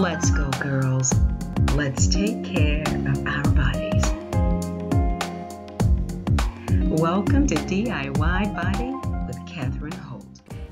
Let's go, girls. Let's take care of our bodies. Welcome to DIY Body with Catherine Holt.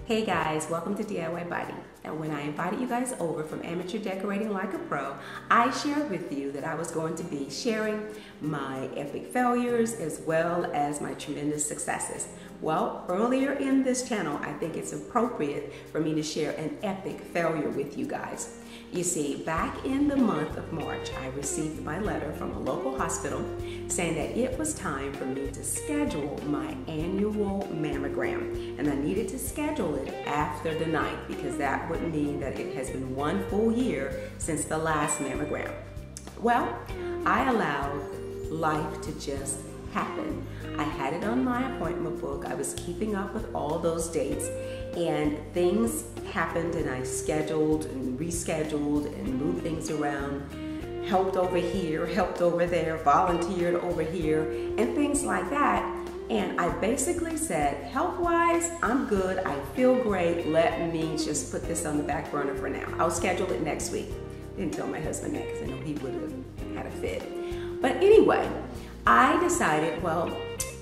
Hey guys, welcome to DIY Body. And when I invited you guys over from Amateur Decorating Like a Pro, I shared with you that I was going to be sharing my epic failures as well as my tremendous successes. Well, earlier in this channel, I think it's appropriate for me to share an epic failure with you guys. You see, back in the month of March, I received my letter from a local hospital saying that it was time for me to schedule my annual mammogram. And I needed to schedule it after the 9th because that would mean that it has been 1 full year since the last mammogram. Well, I allowed life to just happen. I had it on my appointment book. I was keeping up with all those dates, and things happened, and I scheduled and rescheduled and moved things around, helped over here, helped over there, volunteered over here, and things like that. And I basically said, health-wise, I'm good, I feel great, let me just put this on the back burner for now. I'll schedule it next week. Didn't tell my husband that because I know he would have had a fit. But anyway, I decided, well,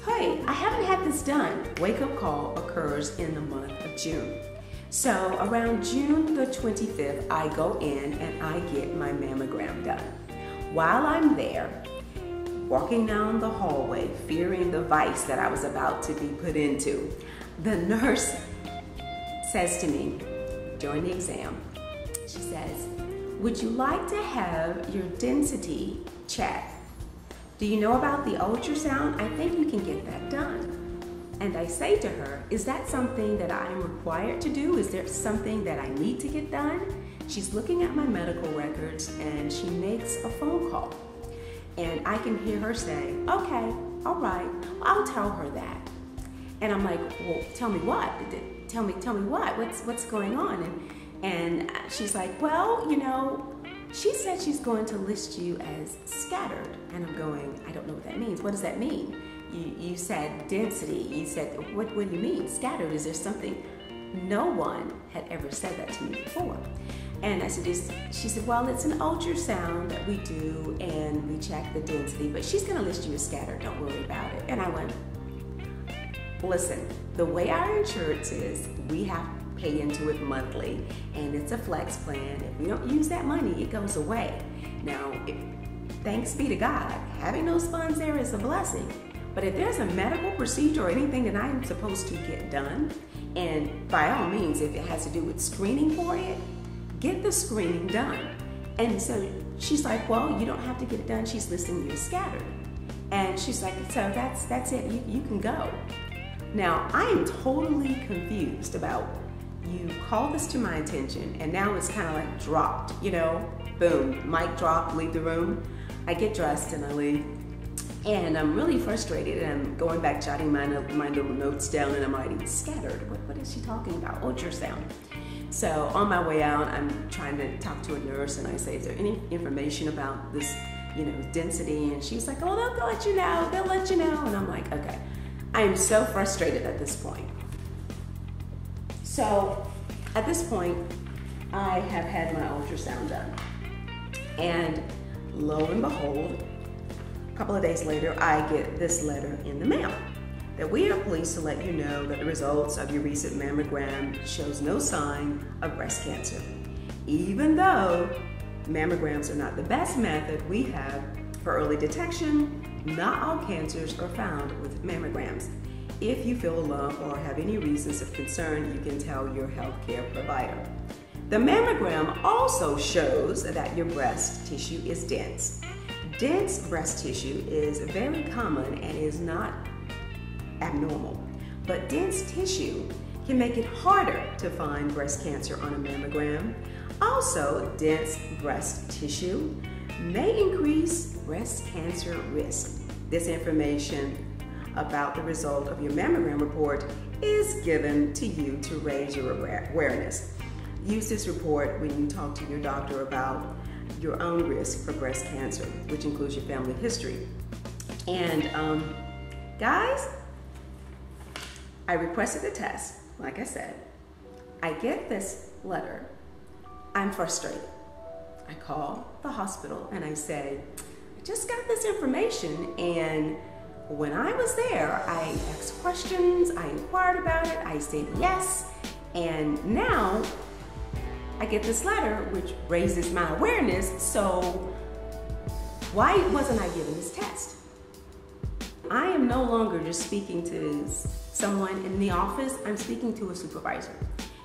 hey, I haven't had this done. Wake-up call occurs in the month of June. So around June the 25th, I go in and I get my mammogram done. While I'm there, walking down the hallway, fearing the vice that I was about to be put into, the nurse says to me during the exam, she says, would you like to have your density checked? Do you know about the ultrasound? I think you can get that done. And I say to her, is that something that I am required to do? Is there something that I need to get done? She's looking at my medical records and she makes a phone call. And I can hear her say, okay, all right, I'll tell her that. And I'm like, well, tell me what? Tell me what? What's going on? And she's like, well, you know, she said she's going to list you as scattered. And I'm going, I don't know what that means. What does that mean? You said density. You said, what do you mean? Scattered, is there something? No one had ever said that to me before. And I said, she said, well, it's an ultrasound that we do and we check the density, but she's gonna list you as scattered, don't worry about it. And I went, listen, the way our insurance is, we have to pay into it monthly, and it's a flex plan. If we don't use that money, it goes away. Now, thanks be to God, having those funds there is a blessing. But if there's a medical procedure or anything that I'm supposed to get done, and by all means, if it has to do with screening for it, get the screening done. And so she's like, well, you don't have to get it done. She's listing you as scattered. And she's like, so that's it, you can go. Now, I am totally confused about, you called this to my attention and now it's kind of like dropped, you know, boom, mic drop, leave the room. I get dressed and I leave. And I'm really frustrated, and I'm going back, jotting my little notes down, and I'm writing scattered. What is she talking about? Ultrasound. So on my way out, I'm trying to talk to a nurse, and I say, is there any information about this, you know, density? And she's like, oh, they'll let you know. They'll let you know. And I'm like, okay. I am so frustrated at this point. So at this point, I have had my ultrasound done. And lo and behold, a couple of days later, I get this letter in the mail that we are pleased to let you know that the results of your recent mammogram shows no sign of breast cancer. Even though mammograms are not the best method we have for early detection, not all cancers are found with mammograms. If you feel a lump or have any reasons of concern, you can tell your healthcare provider. The mammogram also shows that your breast tissue is dense. Dense breast tissue is very common and is not abnormal, but dense tissue can make it harder to find breast cancer on a mammogram. Also, dense breast tissue may increase breast cancer risk. This information about the result of your mammogram report is given to you to raise your awareness. Use this report when you talk to your doctor about your own risk for breast cancer, which includes your family history. And guys, I requested the test, like I said. I get this letter. I'm frustrated. I call the hospital and I said, I just got this information, and when I was there, I asked questions, I inquired about it, I said yes, and now I get this letter which raises my awareness, so why wasn't I given this test? I am no longer just speaking to someone in the office, I'm speaking to a supervisor.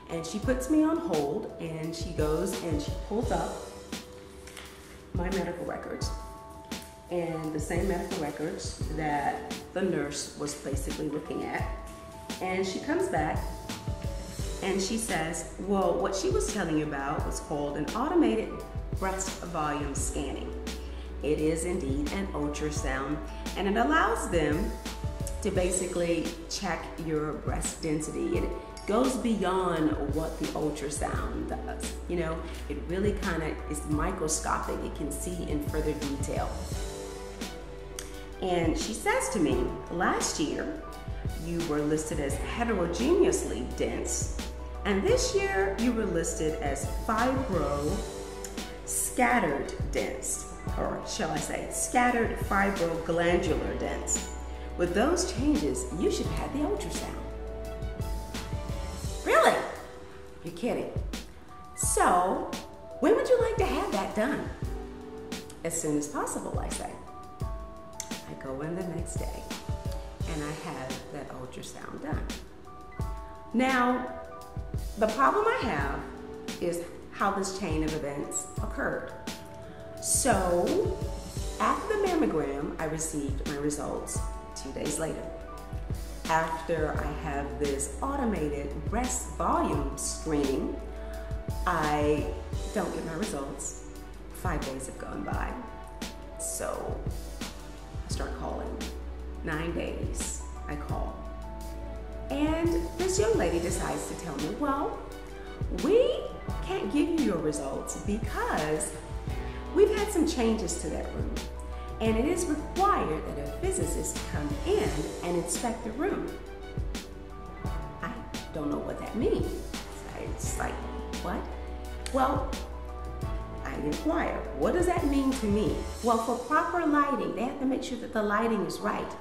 And she puts me on hold, and she goes and she pulls up my medical records, and the same medical records that the nurse was basically looking at. And she comes back and she says, well, what she was telling you about was called an automated breast volume scanning. It is indeed an ultrasound, and it allows them to basically check your breast density. It goes beyond what the ultrasound does. You know, it really kind of is microscopic. It can see in further detail. And she says to me, last year, you were listed as heterogeneously dense, and this year you were listed as scattered dense, or shall I say, scattered fibroglandular dense. With those changes, you should have had the ultrasound. Really? You're kidding. So, when would you like to have that done? As soon as possible, I say. I go in the next day and I have that ultrasound done. Now, the problem I have is how this chain of events occurred. So, after the mammogram, I received my results 2 days later. After I have this automated breast volume screening, I don't get my results. 5 days have gone by. So I start calling. 9 days, I call. And this young lady decides to tell me, well, we can't give you your results because we've had some changes to that room. And it is required that a physicist come in and inspect the room. I don't know what that means. It's like, what? Well, I inquire, what does that mean to me? Well, for proper lighting, they have to make sure that the lighting is right.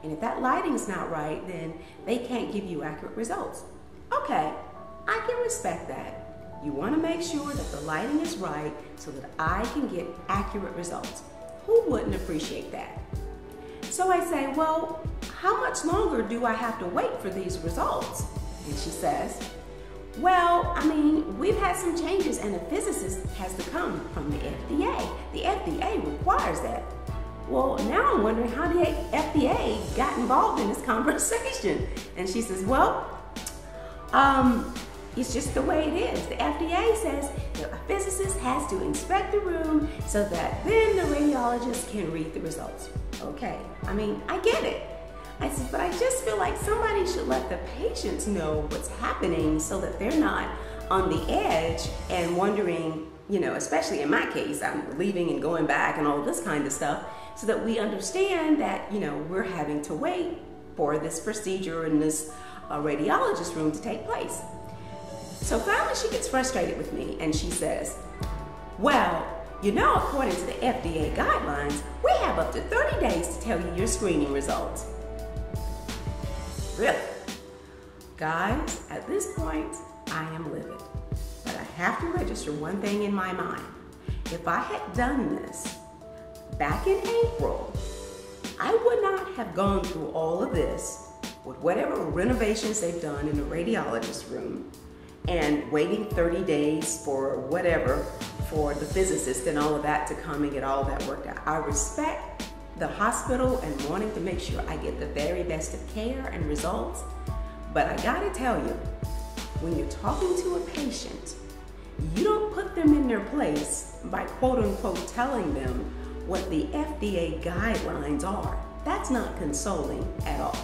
And if that lighting's not right, then they can't give you accurate results. Okay, I can respect that. You want to make sure that the lighting is right so that I can get accurate results. Who wouldn't appreciate that? So I say, well, how much longer do I have to wait for these results? And she says, well, I mean, we've had some changes and a physicist has to come from the FDA. The FDA requires that. Well, now I'm wondering how the FDA got involved in this conversation. And she says, well, it's just the way it is. The FDA says that a physicist has to inspect the room so that then the radiologist can read the results. Okay, I mean, I get it. I said, but I just feel like somebody should let the patients know what's happening so that they're not on the edge and wondering, you know, especially in my case, I'm leaving and going back and all this kind of stuff, so that we understand that, you know, we're having to wait for this procedure in this radiologist room to take place. So finally she gets frustrated with me and she says, well, you know, according to the FDA guidelines, we have up to 30 days to tell you your screening results. Really? Guys, at this point, I am livid. But I have to register one thing in my mind. If I had done this back in April, I would not have gone through all of this with whatever renovations they've done in the radiologist room and waiting 30 days for whatever for the physicist and all of that to come and get all that worked out. I respect the hospital and wanting to make sure I get the very best of care and results, but I gotta tell you, when you're talking to a patient, you don't put them in their place by quote unquote telling them what the FDA guidelines are. That's not consoling at all.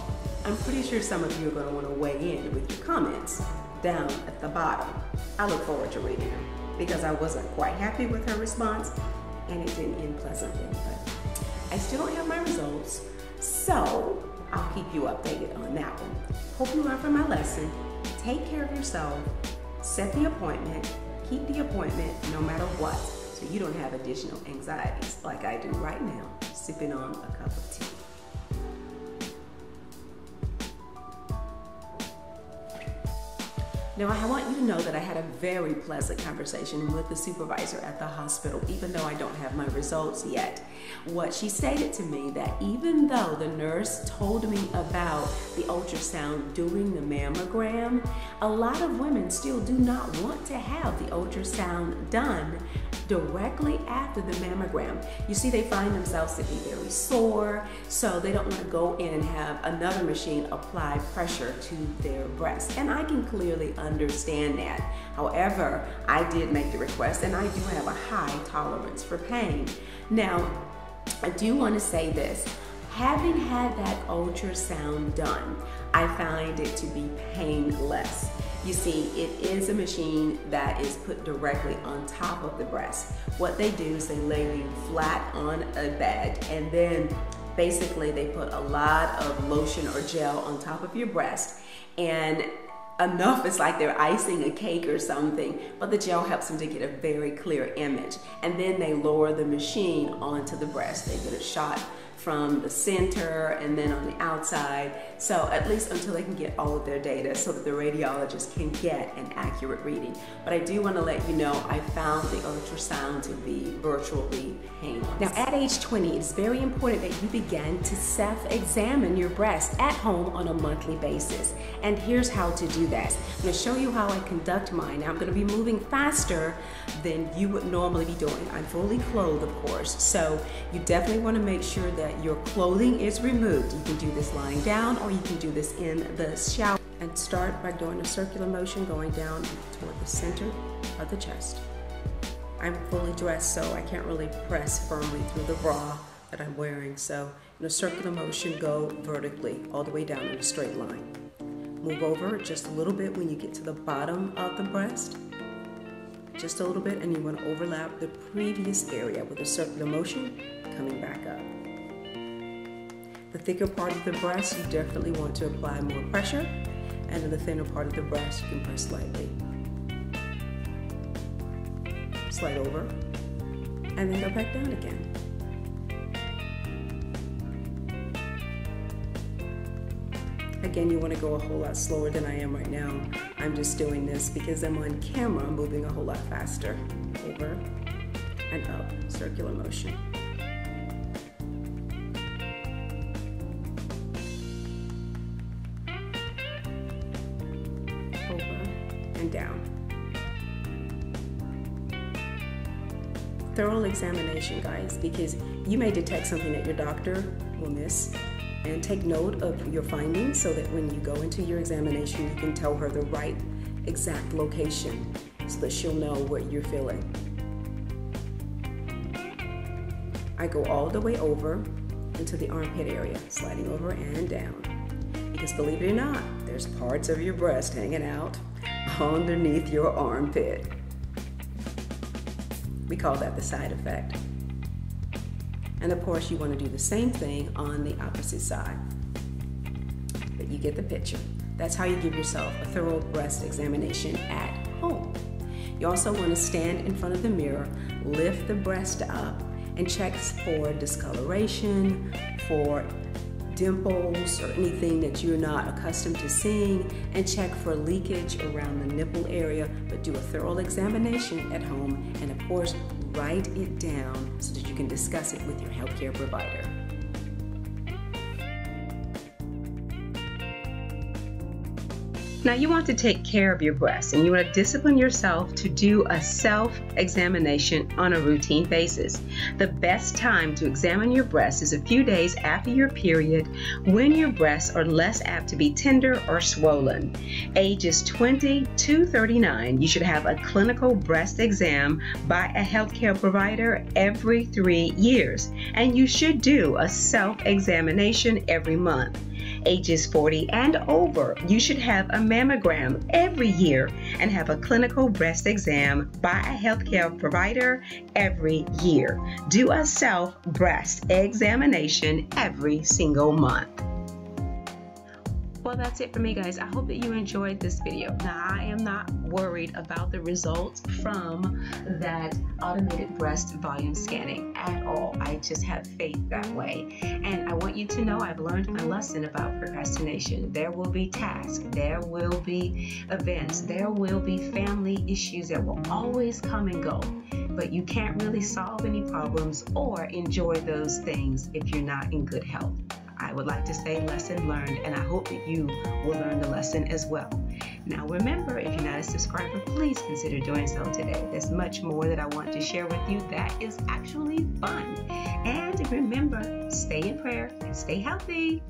I'm pretty sure some of you are going to want to weigh in with your comments down at the bottom. I look forward to reading them because I wasn't quite happy with her response and it didn't end pleasantly. But I still don't have my results, so I'll keep you updated on that one. Hope you learned from my lesson. Take care of yourself, set the appointment, keep the appointment no matter what, so you don't have additional anxieties like I do right now, sipping on a cup of tea. Now, I want you to know that I had a very pleasant conversation with the supervisor at the hospital, even though I don't have my results yet. What she stated to me that even though the nurse told me about the ultrasound during the mammogram, a lot of women still do not want to have the ultrasound done directly after the mammogram. You see, they find themselves to be very sore, so they don't want to go in and have another machine apply pressure to their breast. And I can clearly understand that. However, I did make the request, and I do have a high tolerance for pain. Now, I do want to say this. Having had that ultrasound done, I find it to be painless. You see, it is a machine that is put directly on top of the breast. What they do is they lay you flat on a bed, and then basically they put a lot of lotion or gel on top of your breast, and enough it's like they're icing a cake or something, but the gel helps them to get a very clear image. And then they lower the machine onto the breast. They get a shot from the center and then on the outside, so at least until they can get all of their data so that the radiologist can get an accurate reading. But I do want to let you know I found the ultrasound to be virtually painless. Now, at age 20, it's very important that you begin to self-examine your breast at home on a monthly basis. And here's how to do that. I'm going to show you how I conduct mine. Now, I'm going to be moving faster than you would normally be doing. I'm fully clothed, of course, so you definitely want to make sure that your clothing is removed. You can do this lying down, or you can do this in the shower. And start by doing a circular motion going down toward the center of the chest. I'm fully dressed, so I can't really press firmly through the bra that I'm wearing. So in a circular motion, go vertically all the way down in a straight line. Move over just a little bit when you get to the bottom of the breast. Just a little bit, and you want to overlap the previous area with a circular motion, coming back up. The thicker part of the breast, you definitely want to apply more pressure, and in the thinner part of the breast, you can press slightly. Slide over, and then go back down again. Again, you want to go a whole lot slower than I am right now. I'm just doing this because I'm on camera, moving a whole lot faster. Over and up, circular motion. And down. Thorough examination, guys, because you may detect something that your doctor will miss, and take note of your findings so that when you go into your examination, you can tell her the right exact location so that she'll know what you're feeling. I go all the way over into the armpit area, sliding over and down, because believe it or not, there's parts of your breast hanging out underneath your armpit. We call that the side effect. And of course, you want to do the same thing on the opposite side. But you get the picture. That's how you give yourself a thorough breast examination at home. You also want to stand in front of the mirror, lift the breast up, and check for discoloration, for dimples or anything that you're not accustomed to seeing, and check for leakage around the nipple area, but do a thorough examination at home, and of course, write it down so that you can discuss it with your healthcare provider. Now, you want to take care of your breasts, and you want to discipline yourself to do a self-examination on a routine basis. The best time to examine your breasts is a few days after your period, when your breasts are less apt to be tender or swollen. Ages 20 to 39, you should have a clinical breast exam by a healthcare provider every 3 years, and you should do a self-examination every month. Ages 40 and over, you should have a mammogram every year and have a clinical breast exam by a healthcare provider every year. Do a self-breast examination every single month. Well, that's it for me, guys. I hope that you enjoyed this video. Now, I am not worried about the results from that automated breast volume scanning at all. I just have faith that way. And I want you to know I've learned my lesson about procrastination. There will be tasks, there will be events, there will be family issues that will always come and go. But you can't really solve any problems or enjoy those things if you're not in good health. I would like to say lesson learned, and I hope that you will learn the lesson as well. Now remember, if you're not a subscriber, please consider doing so today. There's much more that I want to share with you that is actually fun. And remember, stay in prayer and stay healthy.